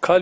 I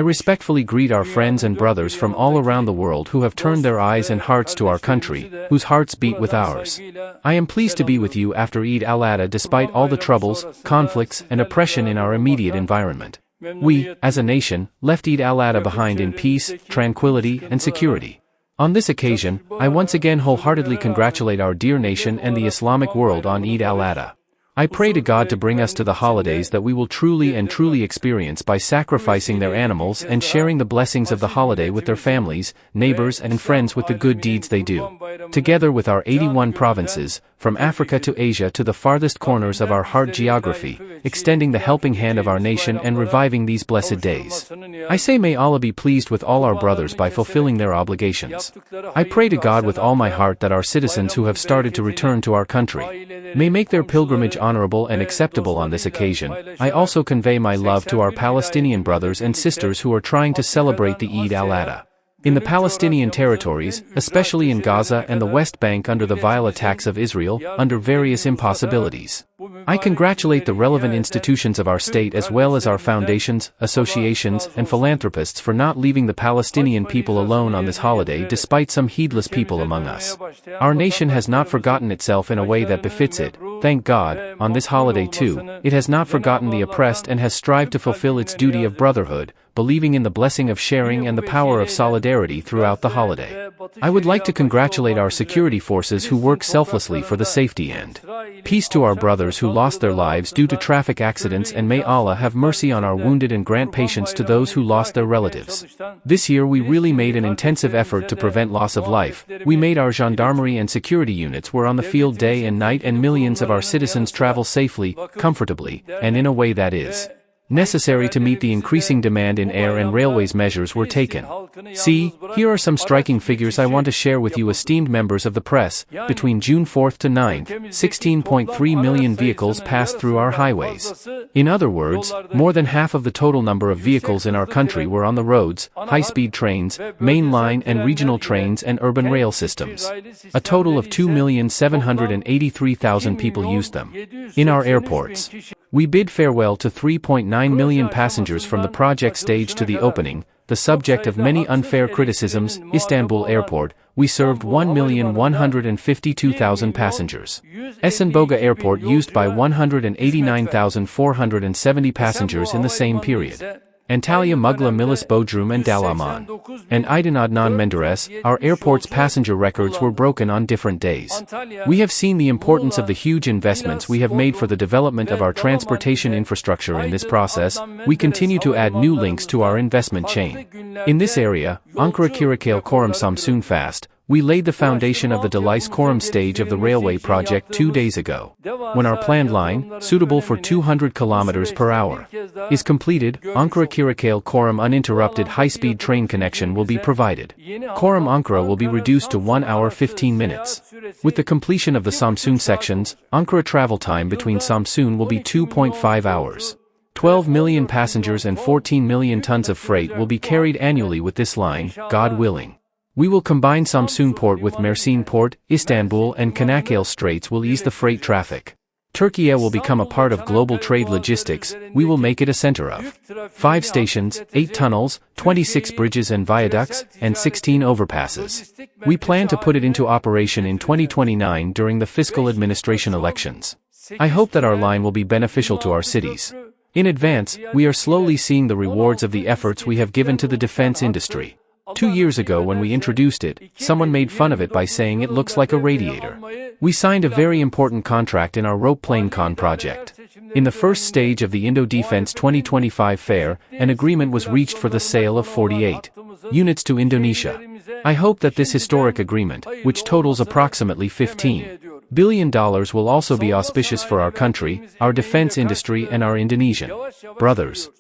respectfully greet our friends and brothers from all around the world who have turned their eyes and hearts to our country, whose hearts beat with ours. I am pleased to be with you after Eid al-Adha despite all the troubles, conflicts, and oppression in our immediate environment. We, as a nation, left Eid al-Adha behind in peace, tranquility, and security. On this occasion, I once again wholeheartedly congratulate our dear nation and the Islamic world on Eid al-Adha. I pray to God to bring us to the holidays that we will truly experience by sacrificing their animals and sharing the blessings of the holiday with their families, neighbors and friends with the good deeds they do. Together with our 81 provinces, from Africa to Asia to the farthest corners of our heart geography, extending the helping hand of our nation and reviving these blessed days. I say may Allah be pleased with all our brothers by fulfilling their obligations. I pray to God with all my heart that our citizens who have started to return to our country may make their pilgrimage honorable and acceptable on this occasion. I also convey my love to our Palestinian brothers and sisters who are trying to celebrate the Eid al-Adha. In the Palestinian territories, especially in Gaza and the West Bank under the vile attacks of Israel, under various impossibilities. I congratulate the relevant institutions of our state as well as our foundations, associations, and philanthropists for not leaving the Palestinian people alone on this holiday despite some heedless people among us. Our nation has not forgotten itself in a way that befits it. Thank God, on this holiday too, it has not forgotten the oppressed and has strived to fulfill its duty of brotherhood, believing in the blessing of sharing and the power of solidarity throughout the holiday. I would like to congratulate our security forces who work selflessly for the safety and peace to our brothers who lost their lives due to traffic accidents, and may Allah have mercy on our wounded and grant patience to those who lost their relatives. This year we really made an intensive effort to prevent loss of life. We made our gendarmerie and security units were on the field day and night, and millions of our citizens travel safely, comfortably, and in a way that is necessary to meet the increasing demand in air and railways. Measures were taken. See, here are some striking figures I want to share with you, esteemed members of the press. Between June 4th to 9th, 16.3 million vehicles passed through our highways. In other words, more than half of the total number of vehicles in our country were on the roads, high-speed trains, main line and regional trains and urban rail systems. A total of 2,783,000 people used them. In our airports, we bid farewell to 3.9 million passengers from the project stage to the opening, the subject of many unfair criticisms. Istanbul Airport, we served 1,152,000 passengers. Esenboga Airport used by 189,470 passengers in the same period. Antalya Mugla Milis Bodrum and Dalaman. And Aydın Adnan Menderes, our airport's passenger records were broken on different days. We have seen the importance of the huge investments we have made for the development of our transportation infrastructure. In this process, we continue to add new links to our investment chain. In this area, Ankara Kirakale Korum Samsun Fast, we laid the foundation of the Delice Korum stage of the railway project 2 days ago. When our planned line, suitable for 200 km per hour, is completed, Ankara Kirakale Korum uninterrupted high-speed train connection will be provided. Korum Ankara will be reduced to 1 hour 15 minutes. With the completion of the Samsun sections, Ankara travel time between Samsun will be 2.5 hours. 12 million passengers and 14 million tons of freight will be carried annually with this line, God willing. We will combine Samsun Port with Mersin Port. Istanbul and Çanakkale Straits will ease the freight traffic. Turkey will become a part of global trade logistics. We will make it a center of 5 stations, 8 tunnels, 26 bridges and viaducts, and 16 overpasses. We plan to put it into operation in 2029 during the fiscal administration elections. I hope that our line will be beneficial to our cities. In advance, we are slowly seeing the rewards of the efforts we have given to the defense industry. 2 years ago when we introduced it, someone made fun of it by saying it looks like a radiator. We signed a very important contract in our rope plane con project. In the first stage of the Indo-Defense 2025 fair, an agreement was reached for the sale of 48 units to Indonesia. I hope that this historic agreement, which totals approximately $15 billion, will also be auspicious for our country, our defense industry and our Indonesian brothers.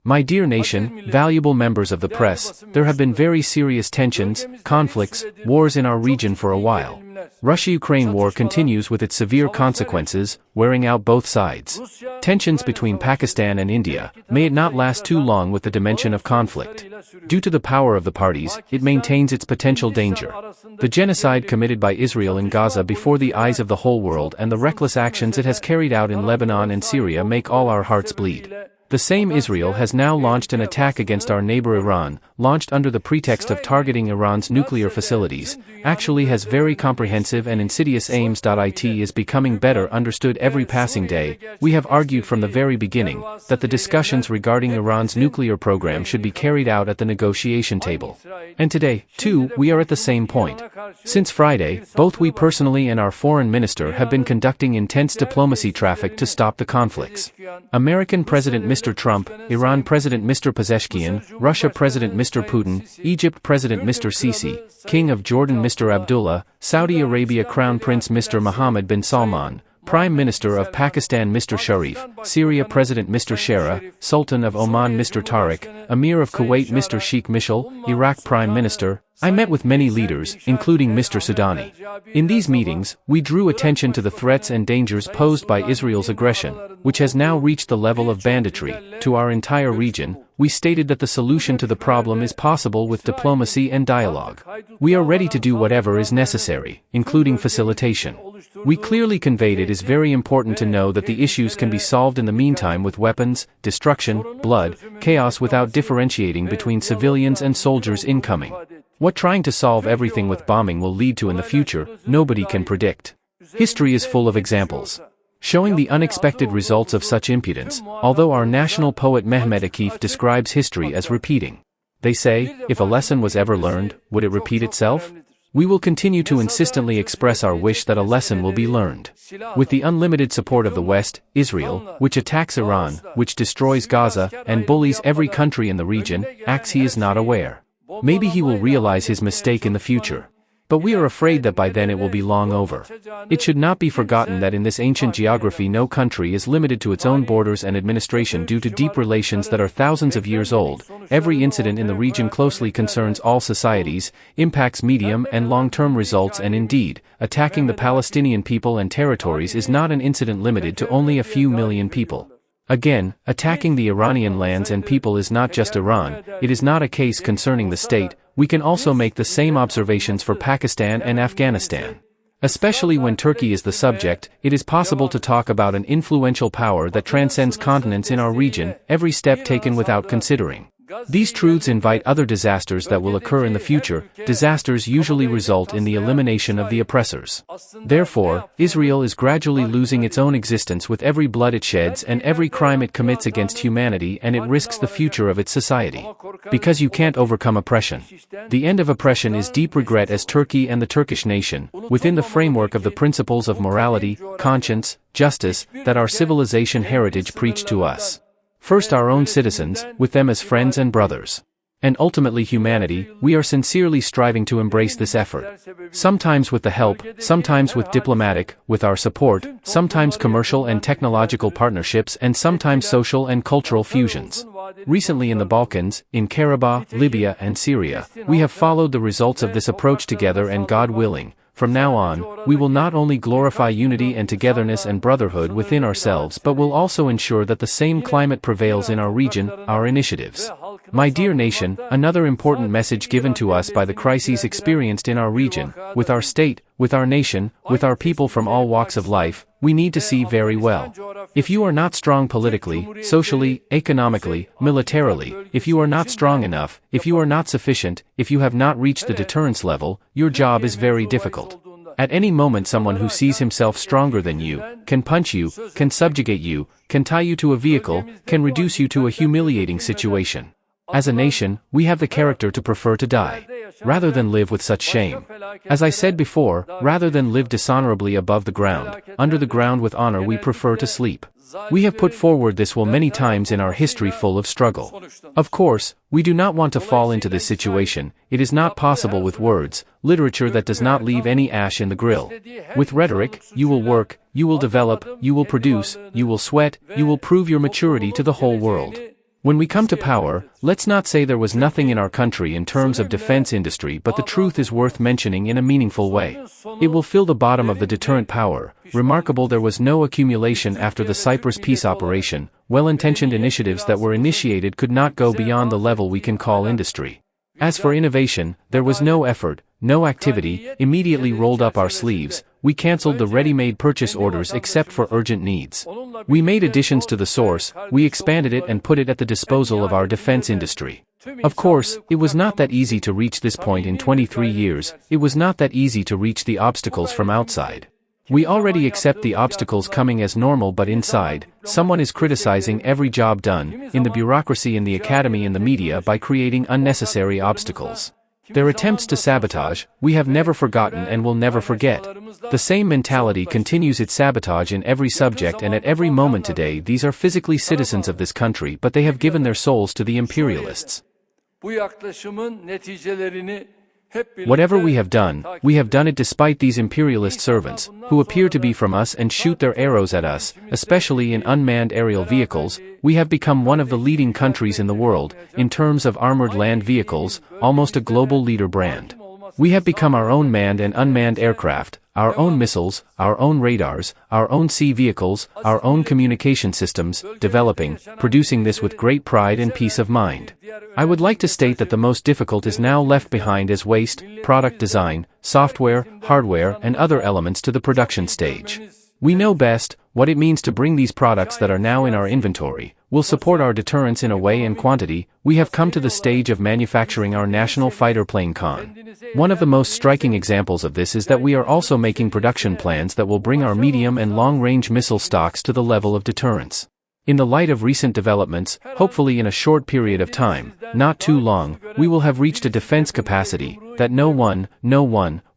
My dear nation, valuable members of the press, there have been very serious tensions, conflicts, wars in our region for a while. Russia-Ukraine war continues with its severe consequences, wearing out both sides. Tensions between Pakistan and India, may it not last too long with the dimension of conflict. Due to the power of the parties, it maintains its potential danger. The genocide committed by Israel in Gaza before the eyes of the whole world and the reckless actions it has carried out in Lebanon and Syria make all our hearts bleed. The same Israel has now launched an attack against our neighbor Iran, launched under the pretext of targeting Iran's nuclear facilities, actually has very comprehensive and insidious aims. It is becoming better understood every passing day. We have argued from the very beginning that the discussions regarding Iran's nuclear program should be carried out at the negotiation table. And today, too, we are at the same point. Since Friday, both we personally and our foreign minister have been conducting intense diplomacy traffic to stop the conflicts. American President Mr. Trump, Iran President Mr. Pezeshkian, Russia President Mr. Putin, Egypt President Mr. Sisi, King of Jordan Mr. Abdullah, Saudi Arabia Crown Prince Mr. Mohammed bin Salman, Prime Minister of Pakistan Mr. Sharif, Syria President Mr. Shara, Sultan of Oman Mr. Tariq, Emir of Kuwait Mr. Sheikh Mishal, Iraq Prime Minister. I met with many leaders, including Mr. Sudani. In these meetings, we drew attention to the threats and dangers posed by Israel's aggression, which has now reached the level of banditry, to our entire region. We stated that the solution to the problem is possible with diplomacy and dialogue. We are ready to do whatever is necessary, including facilitation. We clearly conveyed it is very important to know that the issues can be solved in the meantime with weapons, destruction, blood, chaos without differentiating between civilians and soldiers incoming. What trying to solve everything with bombing will lead to in the future, nobody can predict. History is full of examples showing the unexpected results of such impudence, although our national poet Mehmet Akif describes history as repeating. They say, if a lesson was ever learned, would it repeat itself? We will continue to insistently express our wish that a lesson will be learned. With the unlimited support of the West, Israel, which attacks Iran, which destroys Gaza, and bullies every country in the region, acts he is not aware. Maybe he will realize his mistake in the future. But we are afraid that by then it will be long over. It should not be forgotten that in this ancient geography no country is limited to its own borders and administration due to deep relations that are thousands of years old. Every incident in the region closely concerns all societies, impacts medium and long-term results, and indeed, attacking the Palestinian people and territories is not an incident limited to only a few million people. Again, attacking the Iranian lands and people is not just Iran, it is not a case concerning the state. We can also make the same observations for Pakistan and Afghanistan. Especially when Turkey is the subject, it is possible to talk about an influential power that transcends continents in our region, every step taken without considering. These truths invite other disasters that will occur in the future. Disasters usually result in the elimination of the oppressors. Therefore, Israel is gradually losing its own existence with every blood it sheds and every crime it commits against humanity, and it risks the future of its society. Because you can't overcome oppression. The end of oppression is deep regret as Turkey and the Turkish nation, within the framework of the principles of morality, conscience, justice, that our civilization heritage preached to us. First our own citizens, with them as friends and brothers. And ultimately humanity, we are sincerely striving to embrace this effort. Sometimes with the help, sometimes with diplomatic, with our support, sometimes commercial and technological partnerships, and sometimes social and cultural fusions. Recently in the Balkans, in Karabakh, Libya and Syria, we have followed the results of this approach together, and God willing, from now on, we will not only glorify unity and togetherness and brotherhood within ourselves, but will also ensure that the same climate prevails in our region, our initiatives. My dear nation, another important message given to us by the crises experienced in our region, with our state, with our nation, with our people from all walks of life, we need to see very well. If you are not strong politically, socially, economically, militarily, if you are not strong enough, if you are not sufficient, if you have not reached the deterrence level, your job is very difficult. At any moment someone who sees himself stronger than you, can punch you, can subjugate you, can tie you to a vehicle, can reduce you to a humiliating situation. As a nation, we have the character to prefer to die, rather than live with such shame. As I said before, rather than live dishonorably above the ground, under the ground with honor we prefer to sleep. We have put forward this will many times in our history full of struggle. Of course, we do not want to fall into this situation. It is not possible with words, literature that does not leave any ash in the grill. With rhetoric, you will work, you will develop, you will produce, you will sweat, you will prove your maturity to the whole world. When we come to power, let's not say there was nothing in our country in terms of defense industry, but the truth is worth mentioning in a meaningful way. It will fill the bottom of the deterrent power. Remarkable, there was no accumulation after the Cyprus peace operation. Well-intentioned initiatives that were initiated could not go beyond the level we can call industry. As for innovation, there was no effort, no activity. Immediately rolled up our sleeves. We cancelled the ready-made purchase orders except for urgent needs. We made additions to the source, we expanded it and put it at the disposal of our defense industry. Of course, it was not that easy to reach this point in 23 years, it was not that easy to reach the obstacles from outside. We already accept the obstacles coming as normal, but inside, someone is criticizing every job done, in the bureaucracy, in the academy, in the media, by creating unnecessary obstacles. Their attempts to sabotage, we have never forgotten and will never forget. The same mentality continues its sabotage in every subject and at every moment today. These are physically citizens of this country, but they have given their souls to the imperialists. Whatever we have done it despite these imperialist servants, who appear to be from us and shoot their arrows at us, especially in unmanned aerial vehicles. We have become one of the leading countries in the world, in terms of armored land vehicles, almost a global leader brand. We have become our own manned and unmanned aircraft, our own missiles, our own radars, our own sea vehicles, our own communication systems, developing, producing this with great pride and peace of mind. I would like to state that the most difficult is now left behind as waste, product design, software, hardware, and other elements to the production stage. We know best what it means to bring these products that are now in our inventory, will support our deterrence in a way and quantity. We have come to the stage of manufacturing our national fighter plane Khan. One of the most striking examples of this is that we are also making production plans that will bring our medium and long-range missile stocks to the level of deterrence. In the light of recent developments, hopefully in a short period of time, not too long, we will have reached a defense capacity that no one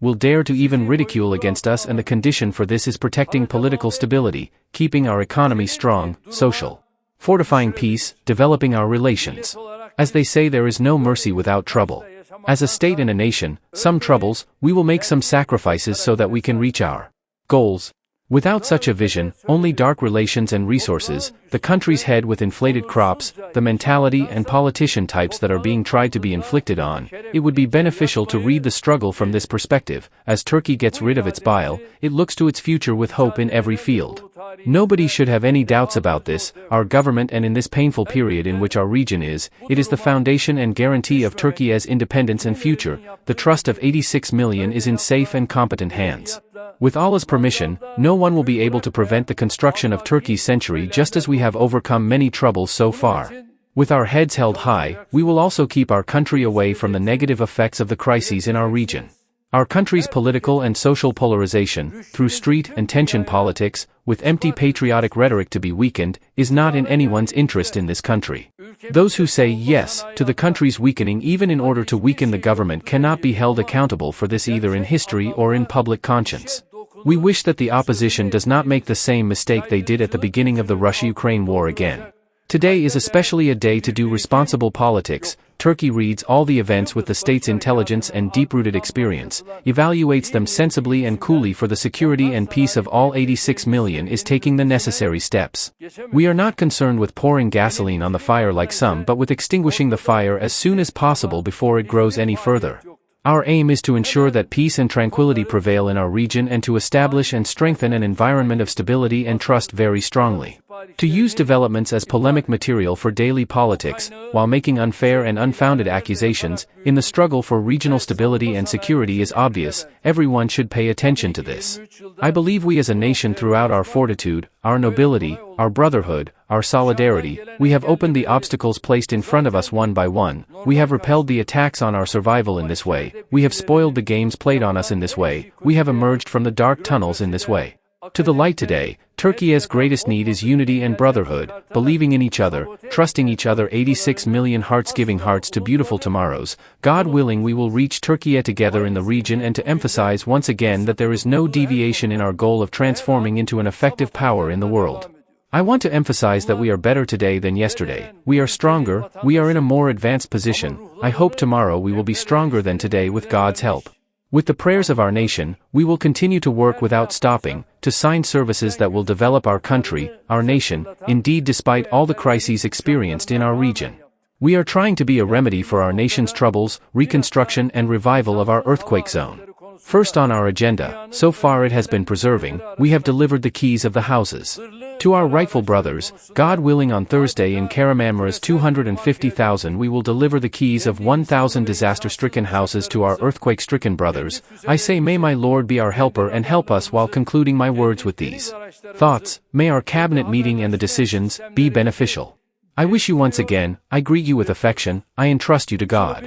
will dare to even ridicule against us, and the condition for this is protecting political stability, keeping our economy strong, social, fortifying peace, developing our relations. As they say, there is no mercy without trouble. As a state and a nation, some troubles, we will make some sacrifices so that we can reach our goals. Without such a vision, only dark relations and resources, the country's head with inflated crops, the mentality and politician types that are being tried to be inflicted on, it would be beneficial to read the struggle from this perspective. As Turkey gets rid of its bile, it looks to its future with hope in every field. Nobody should have any doubts about this, our government, and in this painful period in which our region is, it is the foundation and guarantee of Turkey's independence and future. The trust of 86 million is in safe and competent hands. With Allah's permission, no one will be able to prevent the construction of Turkey's century, just as we have overcome many troubles so far. With our heads held high, we will also keep our country away from the negative effects of the crises in our region. Our country's political and social polarization, through street and tension politics, with empty patriotic rhetoric to be weakened, is not in anyone's interest in this country. Those who say yes to the country's weakening even in order to weaken the government cannot be held accountable for this either in history or in public conscience. We wish that the opposition does not make the same mistake they did at the beginning of the Russia-Ukraine war again. Today is especially a day to do responsible politics. Turkey reads all the events with the state's intelligence and deep-rooted experience, evaluates them sensibly and coolly for the security and peace of all 86 million, is taking the necessary steps. We are not concerned with pouring gasoline on the fire like some, but with extinguishing the fire as soon as possible before it grows any further. Our aim is to ensure that peace and tranquility prevail in our region and to establish and strengthen an environment of stability and trust very strongly. To use developments as polemic material for daily politics, while making unfair and unfounded accusations, in the struggle for regional stability and security is obvious. Everyone should pay attention to this. I believe we as a nation, throughout our fortitude, our nobility, our brotherhood, our solidarity, we have opened the obstacles placed in front of us one by one. We have repelled the attacks on our survival in this way. We have spoiled the games played on us in this way. We have emerged from the dark tunnels in this way to the light today. Turkey's greatest need is unity and brotherhood, believing in each other, trusting each other. 86 million hearts giving hearts to beautiful tomorrows. God willing, we will reach Turkey together in the region, and to emphasize once again that there is no deviation in our goal of transforming into an effective power in the world. I want to emphasize that we are better today than yesterday. We are stronger, we are in a more advanced position. I hope tomorrow we will be stronger than today with God's help. With the prayers of our nation, we will continue to work without stopping, to sign services that will develop our country, our nation, indeed despite all the crises experienced in our region. We are trying to be a remedy for our nation's troubles, reconstruction and revival of our earthquake zone. First on our agenda, so far it has been preserving, we have delivered the keys of the houses. To our rightful brothers, God willing on Thursday in Kahramanmaraş 250,000 we will deliver the keys of 1,000 disaster-stricken houses to our earthquake-stricken brothers. I say may my Lord be our helper and help us while concluding my words with these thoughts. May our cabinet meeting and the decisions be beneficial. I wish you once again, I greet you with affection, I entrust you to God.